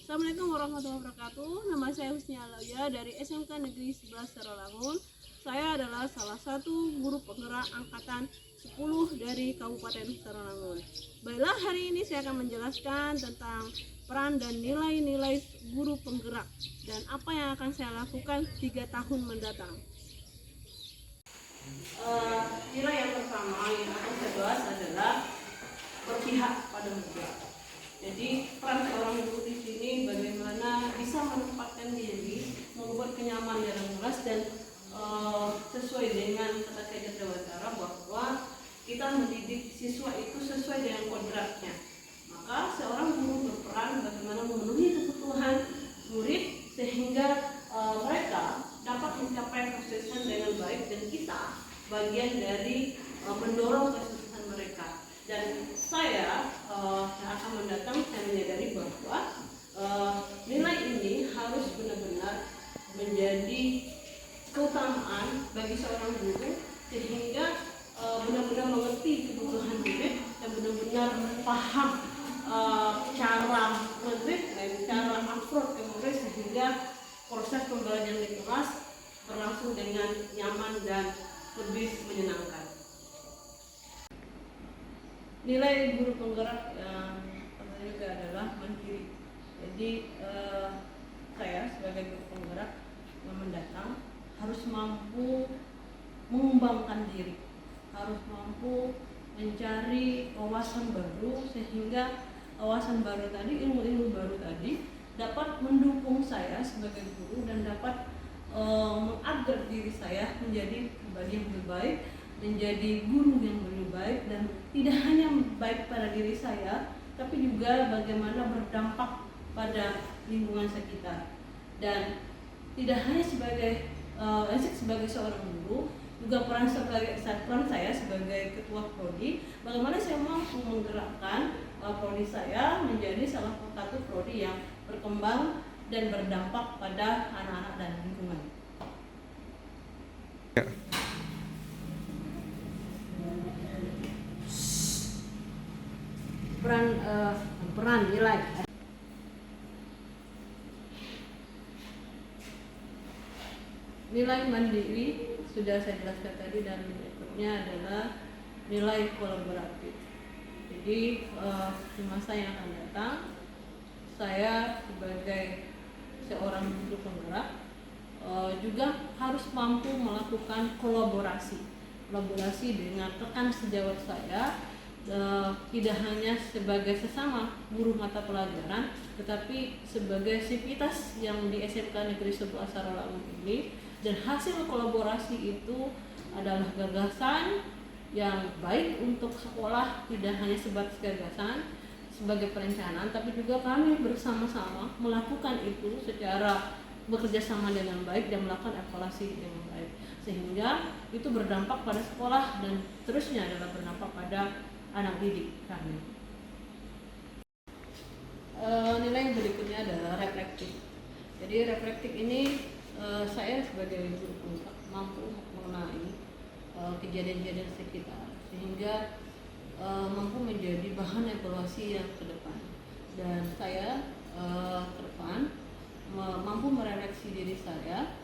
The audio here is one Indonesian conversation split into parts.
Assalamualaikum warahmatullahi wabarakatuh. Nama saya Husni Alawiyah dari SMK Negeri 11 Sarawangun. Saya adalah salah satu guru penggerak angkatan 10 dari Kabupaten Sarawangun. Baiklah, hari ini saya akan menjelaskan tentang peran dan nilai-nilai guru penggerak dan apa yang akan saya lakukan 3 tahun mendatang. Nilai yang pertama yang akan saya bahas adalah berpihak pada murid. Jadi peran seorang guru di sini bagaimana bisa menempatkan diri, membuat kenyamanan dalam kelas dan sesuai dengan kata kaidah Dewantara bahwa kita mendidik siswa itu sesuai dengan kodratnya. Maka seorang guru berperan bagaimana memenuhi kebutuhan murid sehingga mereka dapat mencapai kesuksesan dengan baik dan kita bagian dari mendorong kesuksesan mereka. Dan saya yang akan mendatang saya menyadari bahwa nilai ini harus benar-benar menjadi keutamaan bagi seorang guru sehingga benar-benar mengerti kebutuhan murid dan benar-benar paham cara murid dan cara approach ke murid sehingga proses pembelajaran di kelas berlangsung dengan nyaman dan lebih menyenangkan. Nilai guru penggerak yang pertama juga adalah mandiri. Jadi saya sebagai guru penggerak yang mendatang harus mampu mengembangkan diri, harus mampu mencari wawasan baru sehingga wawasan baru tadi, ilmu-ilmu baru tadi dapat mendukung saya sebagai guru dan dapat mengupgrade diri saya menjadi pribadi yang lebih baik, menjadi guru yang lebih baik dan tidak hanya baik pada diri saya tapi juga bagaimana berdampak pada lingkungan sekitar. Dan tidak hanya sebagai seorang guru, juga peran saya sebagai ketua prodi, bagaimana saya mampu menggerakkan prodi saya menjadi salah satu prodi yang berkembang dan berdampak pada anak-anak dan lingkungan. Peran nilai mandiri sudah saya jelaskan tadi dan berikutnya adalah nilai kolaboratif. Jadi di masa yang akan datang saya sebagai seorang guru penggerak juga harus mampu melakukan kolaborasi dengan rekan sejawat saya, tidak hanya sebagai sesama guru mata pelajaran tetapi sebagai sivitas yang di SMK Negeri 11 Sarawangun ini. Dan hasil kolaborasi itu adalah gagasan yang baik untuk sekolah, tidak hanya sebatas gagasan sebagai perencanaan tapi juga kami bersama-sama melakukan itu secara bekerja sama dengan baik dan melakukan evaluasi dengan baik sehingga itu berdampak pada sekolah dan terusnya adalah berdampak pada anak didik kami. Nilai yang berikutnya adalah reflektif. Jadi reflektif ini saya sebagai guru penggerak mampu mengenai kejadian-kejadian sekitar sehingga mampu menjadi bahan evaluasi yang ke depan. Dan saya ke depan mampu merefleksi diri saya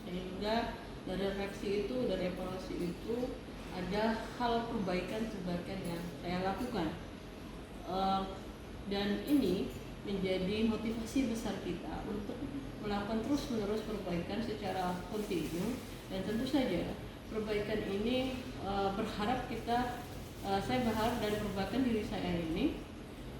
sehingga dari refleksi itu, dari evaluasi itu ada hal perbaikan yang saya lakukan dan ini menjadi motivasi besar kita untuk melakukan terus-menerus perbaikan secara kontinu. Dan tentu saja perbaikan ini saya berharap dari perbaikan diri saya ini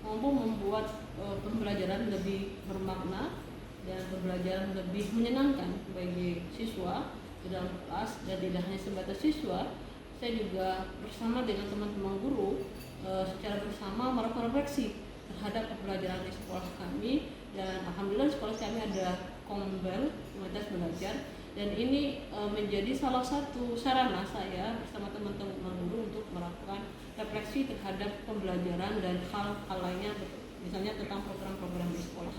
mampu membuat pembelajaran lebih bermakna dan pembelajaran lebih menyenangkan bagi siswa di dalam kelas. Dan tidak hanya sebatas siswa, saya juga bersama dengan teman-teman guru secara bersama melakukan refleksi terhadap pembelajaran di sekolah kami. Dan alhamdulillah sekolah kami ada Common Bell, komunitas belajar, dan ini menjadi salah satu sarana saya bersama teman-teman guru untuk melakukan refleksi terhadap pembelajaran dan hal-hal lainnya, misalnya tentang program-program di sekolah.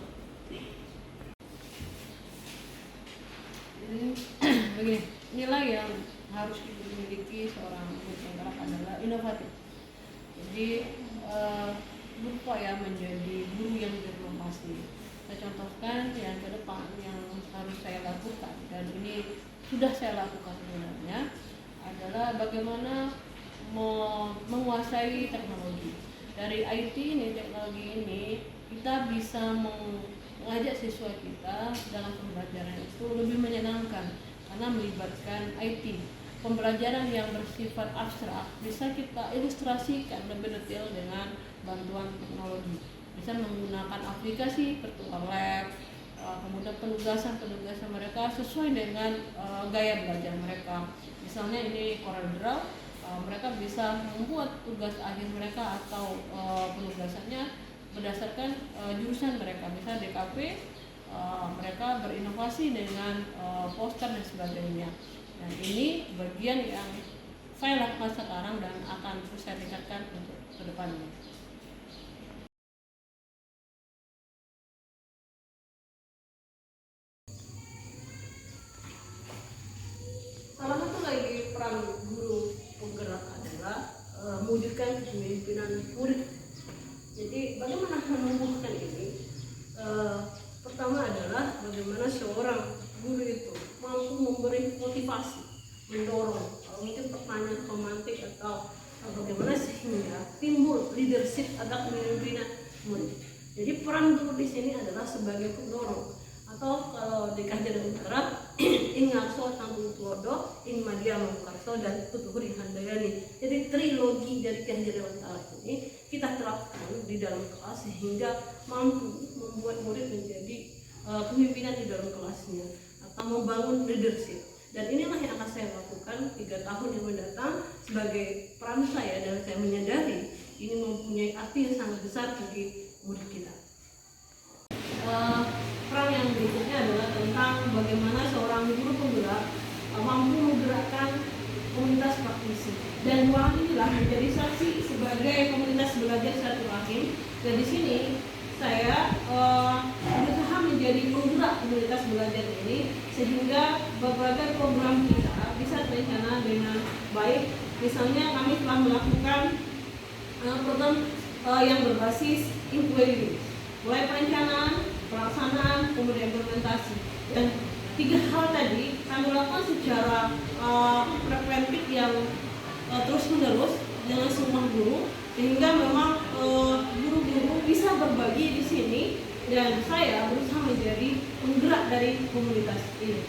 Begini, nilai yang harus dimiliki seorang guru penggerak adalah inovatif. Jadi berupaya menjadi guru yang berinovasi. saya contohkan yang ke depan yang harus saya lakukan, dan ini sudah saya lakukan sebenarnya, adalah bagaimana menguasai teknologi. Dari IT ini, teknologi ini, kita bisa mengajak siswa kita dalam pembelajaran itu lebih menyenangkan karena melibatkan IT. Pembelajaran yang bersifat abstrak bisa kita ilustrasikan lebih detail dengan bantuan teknologi. Bisa menggunakan aplikasi virtual lab, kemudian penugasan mereka sesuai dengan gaya belajar mereka. Misalnya ini CorelDRAW, mereka bisa membuat tugas akhir mereka atau penugasannya berdasarkan jurusan mereka. Misalnya DKV, mereka berinovasi dengan poster dan sebagainya. Dan ini bagian yang saya lakukan sekarang dan akan terus saya tingkatkan untuk kedepannya. Salah satu lagi peran guru penggerak adalah mewujudkan kepemimpinan murid. Jadi bagaimana menumbuhkan ini? Pertama adalah bagaimana seorang guru itu mampu memberi motivasi, mendorong, mungkin pertanyaan romantik atau bagaimana sehingga timbul leadership atau kepemimpinan murid. Jadi peran guru di sini adalah sebagai pendorong, atau kalau di kajian Utara ing ngakso tanggung tuodo ing madia mengkarso dan tutuhuri handayani. Jadi trilogi dari kajian Utara ini kita terapkan di dalam kelas sehingga mampu membuat murid menjadi kepemimpinan di dalam kelasnya atau membangun leadership. Dan inilah yang akan saya lakukan 3 tahun yang mendatang sebagai peran saya, dan saya menyadari ini mempunyai arti yang sangat besar bagi murid kita. Peran yang berikutnya adalah tentang bagaimana seorang guru penggerak mampu menggerakkan komunitas praktisi, dan ruang inilah menjadi saksi sebagai komunitas belajar silaturahim. Dan di sini saya berusaha menjadi penggerak komunitas belajar ini sehingga berbagai program kita bisa terencana dengan baik. Misalnya kami telah melakukan program yang berbasis inquiry, mulai perencanaan, pelaksanaan, kemudian implementasi. Dan 3 hal tadi kami lakukan secara preventif yang terus menerus dengan semua guru, sehingga memang guru-guru bisa berbagi di sini, dan saya berusaha menjadi penggerak dari komunitas ini.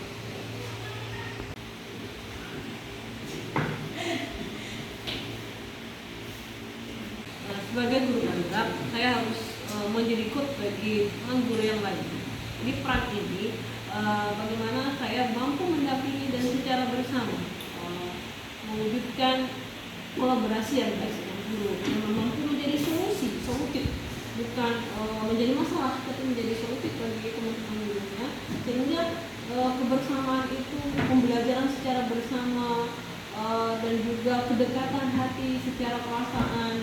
Sebagai guru penggerak, saya harus menjadi coach bagi guru yang lain. Jadi peran ini bagaimana saya mampu mendampingi dan secara bersama mewujudkan kolaborasi yang baik dengan guru, yang mampu menjadi solutif, bukan menjadi masalah, tapi menjadi solutif bagi teman-teman gurunya, sehingga kebersamaan itu, pembelajaran secara bersama, dan juga kedekatan hati secara perasaan,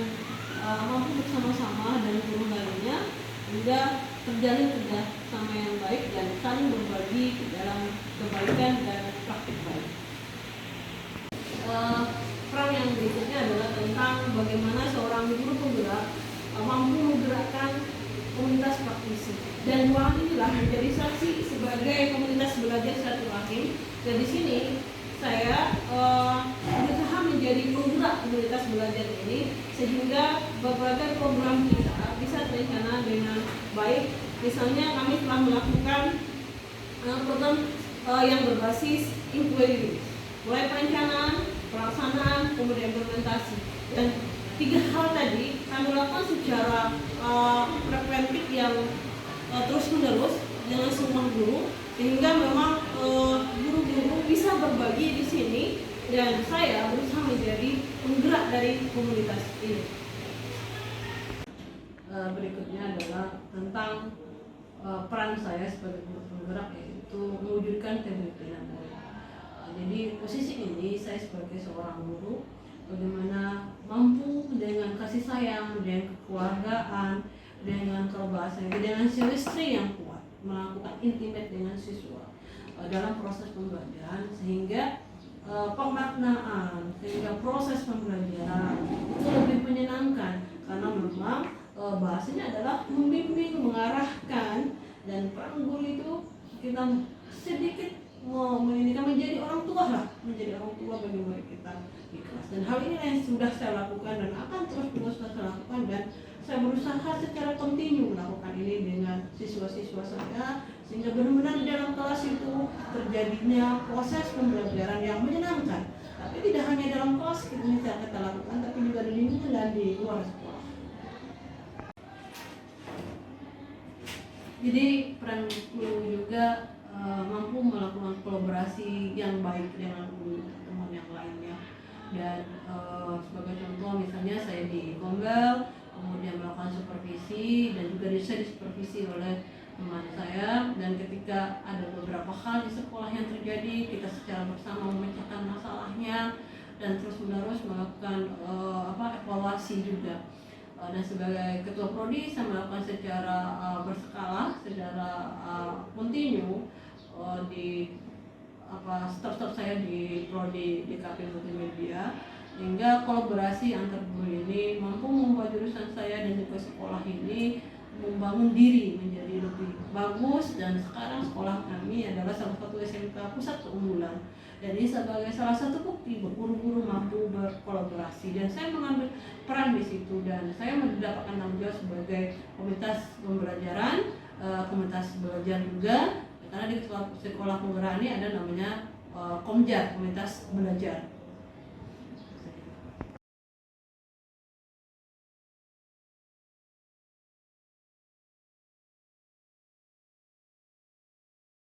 mampu bersama-sama dan guru lainnya, hingga terjalin kerjasama yang baik dan saling berbagi dalam kebaikan dan praktik baik. Peran yang berikutnya adalah tentang bagaimana seorang guru penggerak mampu menggerakkan komunitas praktisi, dan ruang inilah menjadi saksi sebagai komunitas belajar silaturahim. Dan di sini saya berusaha menjadi penggerak komunitas belajar ini sehingga berbagai program kita bisa terencana dengan baik. Misalnya kami telah melakukan program yang berbasis inquiry, mulai perencanaan, pelaksanaan, kemudian implementasi. Dan 3 hal tadi kami lakukan secara preventif yang terus menerus dengan semua guru, sehingga memang guru-guru bisa berbagi di sini, dan saya berusaha menjadi penggerak dari komunitas ini. Berikutnya adalah tentang peran saya sebagai guru penggerak, yaitu mewujudkan kepemimpinan. Jadi posisi ini saya sebagai seorang guru bagaimana mampu dengan kasih sayang, dengan kekeluargaan, dengan bahasa dengan chemistry yang kuat melakukan intimate dengan siswa dalam proses pembelajaran, sehingga pemaknaan, sehingga proses pembelajaran itu lebih menyenangkan, karena memang bahasanya adalah membimbing, mengarahkan Dan peran guru itu kita sedikit kita menjadi orang tua lah, menjadi orang tua bagi murid kita di kelas. Dan hal ini yang sudah saya lakukan dan akan terus saya lakukan, dan saya berusaha secara kontinu melakukan ini dengan siswa-siswa saya, sehingga benar-benar di dalam kelas itu terjadinya proses pembelajaran yang menyenangkan. Tapi tidak hanya dalam kelas ini kita lakukan, tapi juga di lingkungan dan di luar sekolah. Jadi peran guru juga mampu melakukan kolaborasi yang baik dengan teman yang lainnya. Dan sebagai contoh misalnya saya di Kombel, kemudian melakukan supervisi dan juga saya disupervisi oleh teman saya, dan ketika ada beberapa hal di sekolah yang terjadi, kita secara bersama memecahkan masalahnya dan terus menerus melakukan evaluasi juga. Dan sebagai ketua prodi saya melakukan secara berskala, secara kontinu di staf-staf saya di prodi DKP Multimedia, hingga kolaborasi antar guru ini mampu membuat jurusan saya dan juga sekolah ini membangun diri menjadi lebih bagus. Dan sekarang sekolah kami adalah salah satu SMK pusat keunggulan, dan ini sebagai salah satu bukti bahwa guru-guru mampu berkolaborasi, dan saya mengambil peran di situ, dan saya mendapatkan tanggung jawab sebagai komunitas pembelajaran, komunitas belajar juga, karena di sekolah penggerak ini ada namanya Komjar, komunitas belajar.